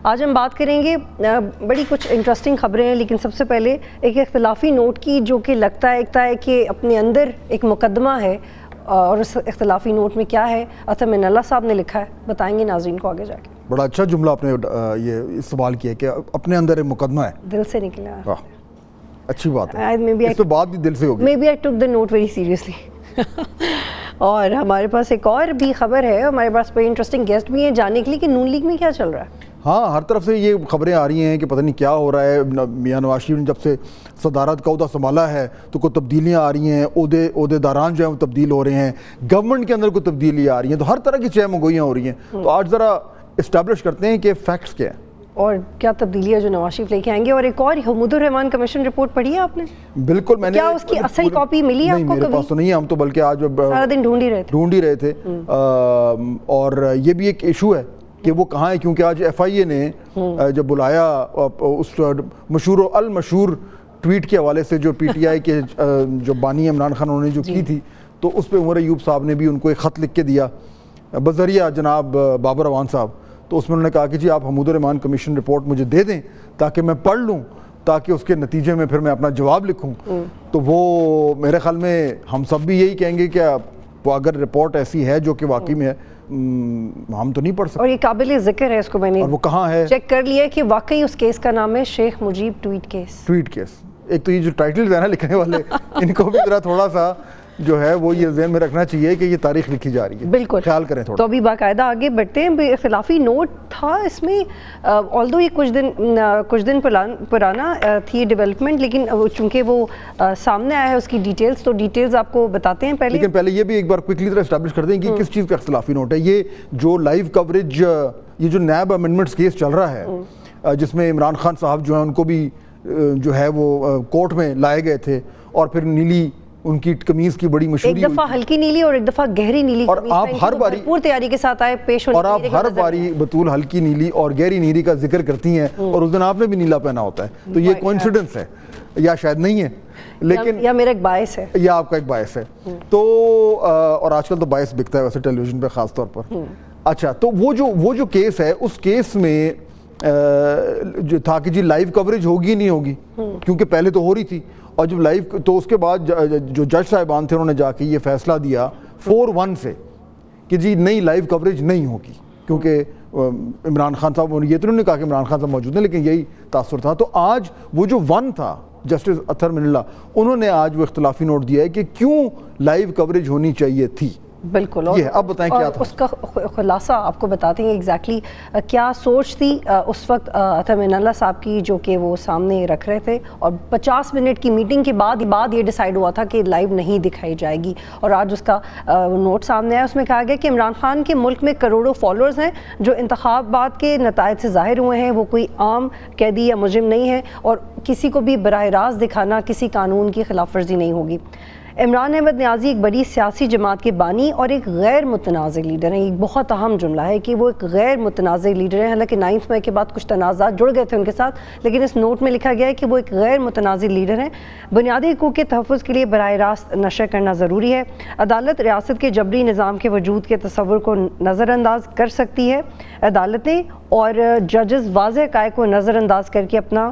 آج ہم بات کریں گے بڑی کچھ انٹرسٹنگ خبریں ہیں، لیکن سب سے پہلے ایک اختلافی نوٹ کی جو کہ لگتا ہے کہ اپنے اندر ایک مقدمہ ہے، اور اس اختلافی نوٹ میں کیا ہے عطا من اللہ صاحب نے لکھا ہے، بتائیں گے ناظرین کو آگے جا کے۔ بڑا اچھا جملہ آپ نے یہ استعمال کیا کہ اپنے اندر ایک مقدمہ ہے، دل سے نکلا، اچھی بات ہے، اس پہ بات بھی دل سے ہوگی۔ May be I took the note very seriously. اور ہمارے پاس ایک اور بھی خبر ہے، ہمارے پاس بڑی انٹرسٹنگ گیسٹ بھی ہیں جاننے کے لیے کہ نون لیگ میں کیا چل رہا ہے۔ ہاں، ہر طرف سے یہ خبریں آ رہی ہیں کہ پتہ نہیں کیا ہو رہا ہے۔ میاں نواز شریف نے جب سے صدارت کا عہدہ سنبھالا ہے تو کوئی تبدیلیاں آ رہی ہیں، عہدے داران جو ہیں وہ تبدیل ہو رہے ہیں، گورنمنٹ کے اندر کوئی تبدیلی آ رہی ہیں، تو ہر طرح کی چہ مگوئیاں ہو رہی ہیں۔ تو آج ذرا اسٹیبلش کرتے ہیں کہ فیکٹس کیا ہیں اور کیا تبدیلی ہے جو نواز شریف لے کے آئیں گے۔ اور ایک اور حمود الرحمان کمیشن رپورٹ پڑھی ہے آپ نے؟ بالکل، میں نے کیا اس کی اصل کاپی ملی آپ کو؟ میرے پاس تو نہیں ہے، ہم تو بلکہ آج سارا دن ڈھونڈ ہی رہے تھے۔ اور یہ بھی ایک ایشو ہے کہ وہ کہاں ہے، کیونکہ آج ایف آئی اے نے جب بلایا اس مشہور و المشہور ٹویٹ کے حوالے سے جو پی ٹی آئی کے جو بانی عمران خان انہوں نے جو کی تھی، تو اس پہ عمر ایوب صاحب نے بھی ان کو ایک خط لکھ کے دیا بذریعہ جناب بابر اعوان صاحب۔ تو اس میں انہوں نے کہا کہ جی آپ حمود الرحمان کمیشن رپورٹ مجھے دے دیں تاکہ میں پڑھ لوں، تاکہ اس کے نتیجے میں پھر میں اپنا جواب لکھوں۔ تو وہ میرے خیال میں ہم سب بھی یہی کہیں گے کہ وہ اگر رپورٹ ایسی ہے جو کہ واقعی میں ہے، ہم تو نہیں پڑھ سکتے۔ اور یہ قابل ذکر ہے، اس کو میں نے اور وہ کہاں ہے چیک کر لیا کہ واقعی اس کیس کا نام ہے شیخ مجیب ٹویٹ کیس۔ ایک تو یہ جو ٹائٹل ہے نا لکھنے والے، ان کو بھی ذرا تھوڑا سا جو ہے وہ یہ ذہن میں رکھنا چاہیے کہ یہ تاریخ لکھی جا رہی ہے، بالکل خیال کریں تھوڑا۔ تو ابھی باقاعدہ آگے بڑھتے ہیں۔ اختلافی نوٹ تھا اس میں، آلدو یہ کچھ دن پرانا تھی ڈیولپمنٹ، لیکن چونکہ وہ سامنے آیا ہے اس کی ڈیٹیلز، تو ڈیٹیلز آپ کو بتاتے ہیں پہلے۔ لیکن پہلے یہ بھی ایک بار کوئکلی طرح اسٹیبلش کر دیں کہ کس چیز کا اختلافی نوٹ ہے۔ یہ جو لائیو کوریج، یہ جو نیب امینڈمنٹس کیس چل رہا ہے، جس میں عمران خان صاحب جو ہیں ان کو بھی جو ہے وہ کورٹ میں لائے گئے تھے، اور پھر نیلی ان کی قمیض کی بڑی مشہوری، ایک دفعہ ہلکی نیلی اور ایک دفعہ گہری نیلی، اور آپ ہر باری پور تیاری کے ساتھ آئے پیش ہونے، اور آپ ہر باری بطول ہلکی نیلی اور گہری نیلی کا ذکر کرتی ہیں، اور اس دن آپ نے بھی نیلا پہنا ہوتا ہے۔ تو یہ کوئنسیڈنس ہے یا شاید نہیں ہے، لیکن یا میرا ایک باعث ہے، یا آپ کا ایک باعث ہے۔ تو اور آج کل تو باعث بکتا ہے ویسے ٹیلی ویژن پہ خاص طور پر۔ اچھا، تو وہ جو کیس ہے، اس کیس میں جو تھا کہ جی لائیو کوریج ہوگی نہیں ہوگی، کیونکہ پہلے تو ہو رہی تھی، اور جب لائیو، تو اس کے بعد جو جج صاحبان تھے انہوں نے جا کے یہ فیصلہ دیا 4-1 سے کہ جی نئی لائیو کوریج نہیں ہوگی، کیونکہ عمران خان صاحب، یہ تو انہوں نے کہا کہ عمران خان صاحب موجود ہیں، لیکن یہی تاثر تھا۔ تو آج وہ جو 1 تھا جسٹس اطہر من اللہ، انہوں نے آج وہ اختلافی نوٹ دیا ہے کہ کیوں لائیو کوریج ہونی چاہیے تھی۔ بالکل، یہ اب بتائیں کیا تھا اس کا خلاصہ آپ کو بتاتے ہیں ایگزیکٹلی کیا سوچ تھی اس وقت اطہر من اللہ صاحب کی، جو کہ وہ سامنے رکھ رہے تھے، اور 50 منٹ کی میٹنگ کے بعد یہ ڈیسائیڈ ہوا تھا کہ لائیو نہیں دکھائی جائے گی، اور آج اس کا نوٹ سامنے آیا۔ اس میں کہا گیا کہ عمران خان کے ملک میں کروڑوں فالوورز ہیں جو انتخابات کے نتائج سے ظاہر ہوئے ہیں، وہ کوئی عام قیدی یا مجرم نہیں ہے، اور کسی کو بھی براہ راست دکھانا کسی قانون کی خلاف ورزی نہیں ہوگی۔ عمران احمد نیازی ایک بڑی سیاسی جماعت کے بانی اور ایک غیر متنازع لیڈر ہیں۔ ایک بہت اہم جملہ ہے کہ وہ ایک غیر متنازع لیڈر ہیں، حالانکہ 9 مئی کے بعد کچھ تنازعات جڑ گئے تھے ان کے ساتھ، لیکن اس نوٹ میں لکھا گیا ہے کہ وہ ایک غیر متنازع لیڈر ہیں۔ بنیادی حقوق کے تحفظ کے لیے براہ راست نشر کرنا ضروری ہے۔ عدالت ریاست کے جبری نظام کے وجود کے تصور کو نظر انداز کر سکتی ہے۔ عدالتیں اور ججز واضح حقائق کو نظر انداز کر کے اپنا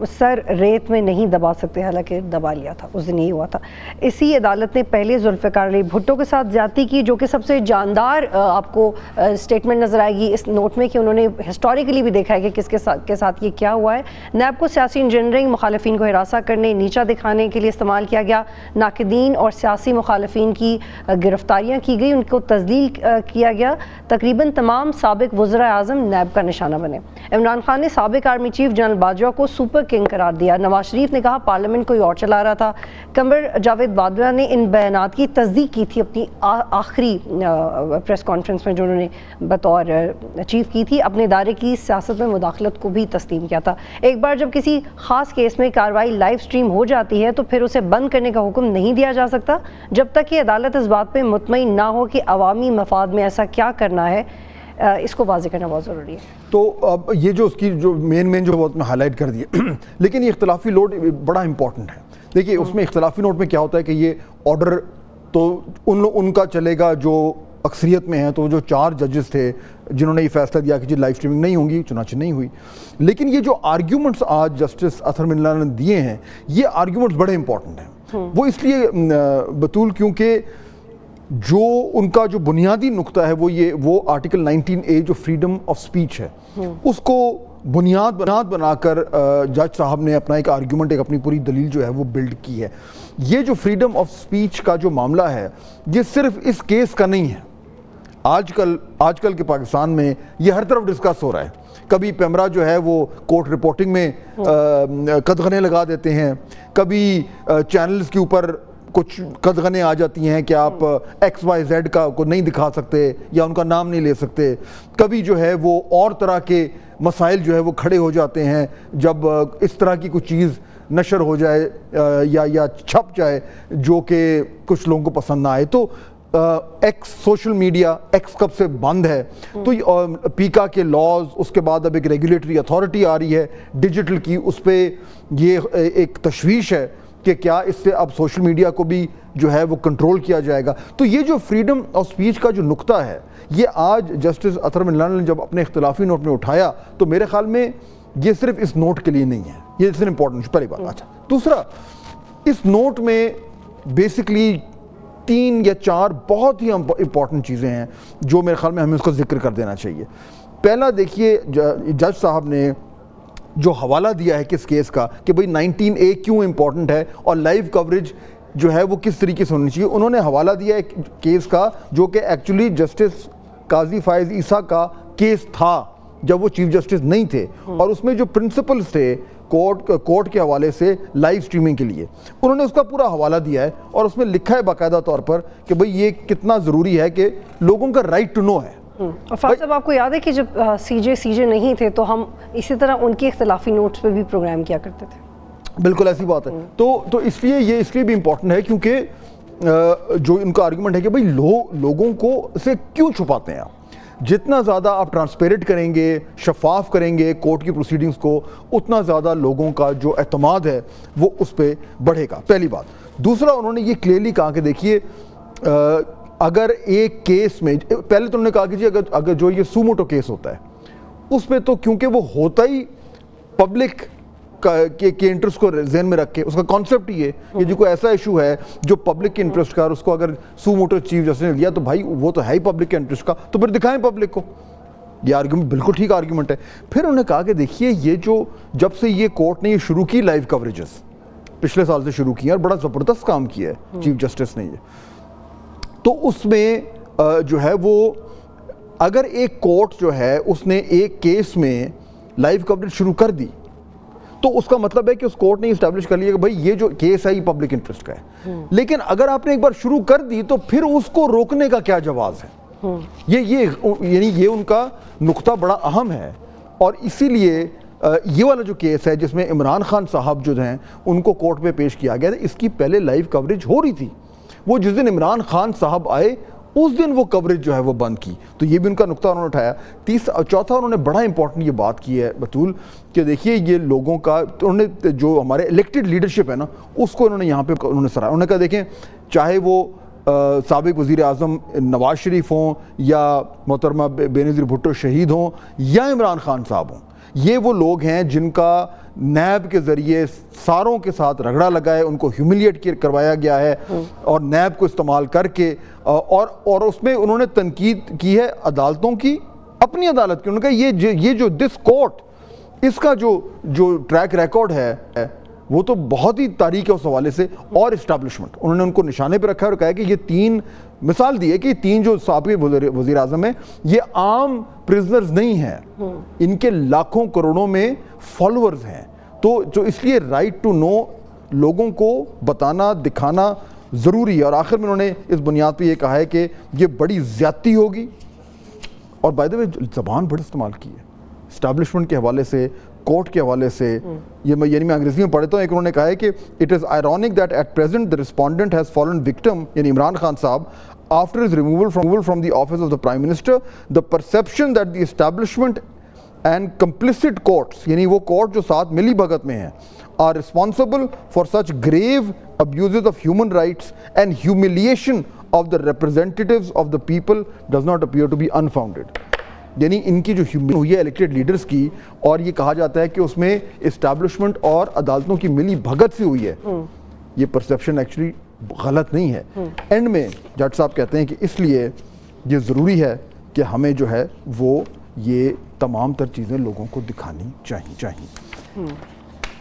سر ریت میں نہیں دبا سکتے، حالانکہ دبا لیا تھا اس دن، یہی ہوا تھا۔ اسی عدالت نے پہلے ذوالفقار علی بھٹو کے ساتھ زیادتی کی، جو کہ سب سے جاندار آپ کو اسٹیٹمنٹ نظر آئے گی اس نوٹ میں، کہ انہوں نے ہسٹوریکلی بھی دیکھا ہے کہ کس کے ساتھ یہ کیا ہوا ہے۔ نیب کو سیاسی انجینئرنگ، مخالفین کو ہراساں کرنے، نیچا دکھانے کے لیے استعمال کیا گیا۔ ناقدین اور سیاسی مخالفین کی گرفتاریاں کی گئی، ان کو تذلیل کیا گیا۔ تقریباً تمام سابق وزراء اعظم نیب کا نشانہ بنے۔ عمران خان نے سابق آرمی چیف جنرل باجوہ کو سپر کنگ قرار دیا۔ نواز شریف نے کہا پارلیمنٹ کوئی اور چلا رہا تھا۔ قمر جاوید باجوہ نے ان بیانات کی تصدیق کی تھی اپنی آخری پریس کانفرنس میں جو انہوں نے بطور چیف کی تھی، اپنے ادارے کی سیاست میں مداخلت کو بھی تسلیم کیا تھا۔ ایک بار جب کسی خاص کیس میں کارروائی لائیو سٹریم ہو جاتی ہے تو پھر اسے بند کرنے کا حکم نہیں دیا جا سکتا جب تک کہ عدالت اس بات پہ مطمئن نہ ہو کہ عوامی مفاد میں ایسا کیا کرنا ہے۔ اس کو واضح کرنا بہت ضروری ہے۔ تو اب یہ جو اس کی جو مین جو بہت میں ہائی لائٹ کر دیا، لیکن یہ اختلافی نوٹ بڑا امپورٹنٹ ہے۔ دیکھیے اس میں اختلافی نوٹ میں کیا ہوتا ہے کہ یہ آرڈر تو ان کا چلے گا جو اکثریت میں ہیں, تو جو 4 ججز تھے جنہوں نے یہ فیصلہ دیا کہ جی لائیو اسٹریمنگ نہیں ہوں گی, چنانچہ نہیں ہوئی. لیکن یہ جو آرگیومنٹس آج جسٹس اطہر من اللہ نے دیے ہیں, یہ آرگیومنٹس بڑے امپورٹنٹ ہیں. وہ اس لیے بطول کیونکہ جو ان کا جو بنیادی نقطہ ہے وہ آرٹیکل 19A جو فریڈم آف سپیچ ہے, اس کو بنیاد بنا کر جج صاحب نے اپنا ایک آرگیومنٹ, ایک اپنی پوری دلیل جو ہے وہ بلڈ کی ہے. یہ جو فریڈم آف سپیچ کا جو معاملہ ہے یہ صرف اس کیس کا نہیں ہے. آج کل کے پاکستان میں یہ ہر طرف ڈسکس ہو رہا ہے. کبھی پیمرا جو ہے وہ کورٹ رپورٹنگ میں قدغنیں لگا دیتے ہیں, کبھی چینلز کے اوپر کچھ قدغنیں آ جاتی ہیں کہ آپ XYZ کو نہیں دکھا سکتے یا ان کا نام نہیں لے سکتے. کبھی جو ہے وہ اور طرح کے مسائل جو ہے وہ کھڑے ہو جاتے ہیں جب اس طرح کی کوئی چیز نشر ہو جائے یا چھپ جائے جو کہ کچھ لوگوں کو پسند نہ آئے. تو ایکس سوشل میڈیا ایکس کب سے بند ہے, تو پیکا کے لاز, اس کے بعد اب ایک ریگولیٹری اتھارٹی آ رہی ہے ڈیجیٹل کی, اس پہ یہ ایک تشویش ہے کہ کیا اس سے اب سوشل میڈیا کو بھی جو ہے وہ کنٹرول کیا جائے گا. تو یہ جو فریڈم آف سپیچ کا جو نقطہ ہے یہ آج جسٹس اطہر من اللہ نے جب اپنے اختلافی نوٹ میں اٹھایا تو میرے خیال میں یہ صرف اس نوٹ کے لیے نہیں ہے, یہ اس امپورٹنٹ پہلی بات. اچھا, دوسرا, اس نوٹ میں بیسکلی 3 یا 4 بہت ہی امپورٹنٹ چیزیں ہیں جو میرے خیال میں ہمیں اس کو ذکر کر دینا چاہیے. پہلا دیکھیے, جج صاحب نے جو حوالہ دیا ہے کس کیس کا کہ بھئی 19A کیوں امپورٹنٹ ہے اور لائیو کوریج جو ہے وہ کس طریقے سے ہونی چاہیے. انہوں نے حوالہ دیا ایک کیس کا جو کہ ایکچولی جسٹس قاضی فائز عیسیٰ کا کیس تھا جب وہ چیف جسٹس نہیں تھے, اور اس میں جو پرنسپلز تھے کورٹ کے حوالے سے لائیو اسٹریمنگ کے لیے, انہوں نے اس کا پورا حوالہ دیا ہے اور اس میں لکھا ہے باقاعدہ طور پر کہ بھئی یہ کتنا ضروری ہے کہ لوگوں کا رائٹ ٹو نو ہے. اور فاضل صاحب آپ کو یاد ہے کہ جب سی جے نہیں تھے تو ہم اسی طرح ان کی اختلافی نوٹس پہ بھی پروگرام کیا کرتے تھے. بالکل ایسی بات ہے. تو اس لیے یہ اس لیے بھی امپورٹنٹ ہے کیونکہ جو ان کا آرگومنٹ ہے کہ بھئی لوگوں کو سے کیوں چھپاتے ہیں آپ. جتنا زیادہ آپ ٹرانسپیرنٹ کریں گے, شفاف کریں گے کورٹ کی پروسیڈنگز کو, اتنا زیادہ لوگوں کا جو اعتماد ہے وہ اس پہ بڑھے گا, پہلی بات. دوسرا, انہوں نے یہ کلیئرلی کہا کہ دیکھیے اگر ایک کیس میں, پہلے تو انہوں نے کہا کہ جی اگر جو یہ سوموٹو کیس ہوتا ہے اس پہ تو کیونکہ وہ ہوتا ہی پبلک کے انٹرسٹ کو ذہن میں رکھ کے, اس کا کانسیپٹ ہی ہے کہ جو کوئی ایسا ایشو ہے جو پبلک کے انٹرسٹ کا, اور اس کو اگر سو موٹو چیف جسٹس نے لیا تو بھائی وہ تو ہے ہی پبلک کے انٹرسٹ کا, تو پھر دکھائیں پبلک کو. یہ آرگومنٹ بالکل ٹھیک آرگومنٹ ہے. پھر انہوں نے کہا کہ دیکھیے یہ جو جب سے یہ کورٹ نے یہ شروع کی لائیو کوریجز پچھلے سال سے شروع کی اور بڑا زبردست کام کیا ہے چیف جسٹس نے یہ, تو اس میں جو ہے وہ اگر ایک کورٹ جو ہے اس نے ایک کیس میں لائیو کوریج شروع کر دی تو اس کا مطلب ہے کہ اس کورٹ نے اسٹیبلش کر لیا کہ بھئی یہ جو کیس ہے یہ پبلک انٹرسٹ کا ہے. لیکن اگر آپ نے ایک بار شروع کر دی تو پھر اس کو روکنے کا کیا جواز ہے. یعنی یہ ان کا نقطہ بڑا اہم ہے, اور اسی لیے یہ والا جو کیس ہے جس میں عمران خان صاحب جو ہیں ان کو کورٹ میں پیش کیا گیا تھا, اس کی پہلے لائیو کوریج ہو رہی تھی. وہ جس دن عمران خان صاحب آئے اس دن وہ کوریج جو ہے وہ بند کی. تو یہ بھی ان کا نقطہ انہوں نے اٹھایا. چوتھا, انہوں نے بڑا امپورٹنٹ یہ بات کی ہے بطول کہ دیکھیے یہ لوگوں کا, انہوں نے جو ہمارے الیکٹڈ لیڈرشپ ہے نا اس کو انہوں نے یہاں پہ انہوں نے سراہا. انہوں نے کہا دیکھیں چاہے وہ سابق وزیر اعظم نواز شریف ہوں یا محترمہ بینظیر بھٹو شہید ہوں یا عمران خان صاحب ہوں, یہ وہ لوگ ہیں جن کا نیب کے ذریعے ساروں کے ساتھ رگڑا لگا ہے, ان کو ہیوملیٹ کروایا گیا ہے, اور نیب کو استعمال کر کے اور اس میں انہوں نے تنقید کی ہے عدالتوں کی, اپنی عدالت کی. انہوں نے کہا یہ جو دس کورٹ اس کا جو ٹریک ریکارڈ ہے وہ تو بہت ہی تاریخ ہے اس حوالے سے, اور اسٹیبلشمنٹ انہوں نے ان کو نشانے پہ رکھا ہے اور کہا کہ یہ 3 مثال دی ہے کہ 3 جو سابق وزیر اعظم ہیں یہ عام پرزنرز نہیں ہیں, ان کے لاکھوں کروڑوں میں فالوورز ہیں. تو اس لیے رائٹ ٹو نو لوگوں کو بتانا دکھانا ضروری ہے. اور آخر میں انہوں نے اس بنیاد پہ یہ کہا ہے کہ یہ بڑی زیادتی ہوگی, اور بائی دی وے زبان بڑی استعمال کی ہے اسٹیبلشمنٹ کے حوالے سے, کورٹ کے حوالے سے. یہ میں انگریزی میں پڑھتا ہوں, ایک انہوں نے کہا ہے کہ it is ironic that at present the respondent has fallen victim, یعنی عمران خان صاحب, after his removal from the office of the prime minister, the perception that the establishment and complicit courts, یعنی وہ کورٹ جو ساتھ ملی بھگت میں ہیں, are responsible for such grave abuses of human rights and humiliation of the representatives of the people does not appear to be unfounded. یعنی ان کی جو ہیومن ہوئی ہے الیکٹڈ لیڈرز کی, اور یہ کہا جاتا ہے کہ اس میں اسٹیبلشمنٹ اور عدالتوں کی ملی بھگت سے ہوئی ہے, یہ پرسیپشن ایکچولی غلط نہیں ہے. اینڈ میں جج صاحب کہتے ہیں کہ اس لیے یہ ضروری ہے کہ ہمیں جو ہے وہ یہ تمام تر چیزیں لوگوں کو دکھانی چاہیے.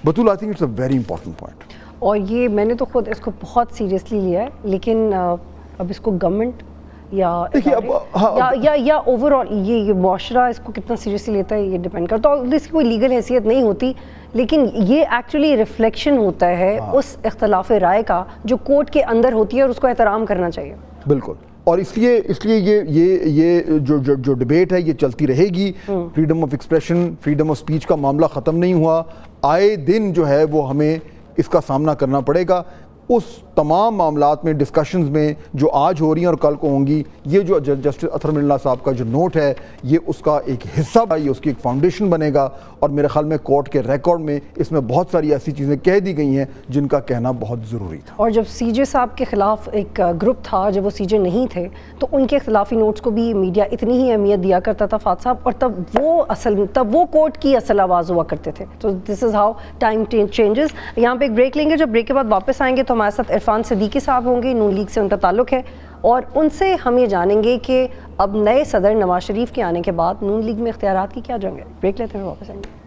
بطول I think it's a very important point, اور یہ میں نے تو خود اس کو بہت سیریسلی لیا ہے, لیکن اب اس کو گورنمنٹ یا اوور آل یہ معاشرہ اس کو کتنا سیریسلی لیتا ہے یہ ڈپینڈ کرتا ہے. اور اس کی کوئی لیگل حیثیت نہیں ہوتی, لیکن یہ ایکچولی ریفلیکشن ہوتا ہے اس اختلاف رائے کا جو کورٹ کے اندر ہوتی ہے, اور اس کو احترام کرنا چاہیے. بالکل, اور اس لیے یہ جو ڈبیٹ ہے یہ چلتی رہے گی. Freedom of expression, freedom of speech کا معاملہ ختم نہیں ہوا, آئے دن جو ہے وہ ہمیں اس کا سامنا کرنا پڑے گا. اس تمام معاملات میں, ڈسکشنز میں جو آج ہو رہی ہیں اور کل کو ہوں گی, یہ جو جسٹس اطہر من اللہ صاحب کا جو نوٹ ہے یہ اس کا ایک حصہ, یہ اس کی ایک فاؤنڈیشن بنے گا. اور میرے خیال میں کورٹ کے ریکارڈ میں اس میں بہت ساری ایسی چیزیں کہہ دی گئی ہیں جن کا کہنا بہت ضروری تھا. اور جب سی جے صاحب کے خلاف ایک گروپ تھا, جب وہ سی جے نہیں تھے, تو ان کے اختلافی نوٹس کو بھی میڈیا اتنی ہی اہمیت دیا کرتا تھا فات صاحب, اور تب وہ کورٹ کی اصل آواز ہوا کرتے تھے. تو دس از ہاؤ ٹائم چینجز. یہاں پہ ایک بریک لیں گے, جب بریک کے بعد واپس آئیں گے تو ہمارے ساتھ عرفان صدیقی صاحب ہوں گے, نون لیگ سے ان کا تعلق ہے, اور ان سے ہم یہ جانیں گے کہ اب نئے صدر نواز شریف کے آنے کے بعد نون لیگ میں اختیارات کی کیا جنگ ہے. بریک لیتے ہیں, واپس آئیں گے.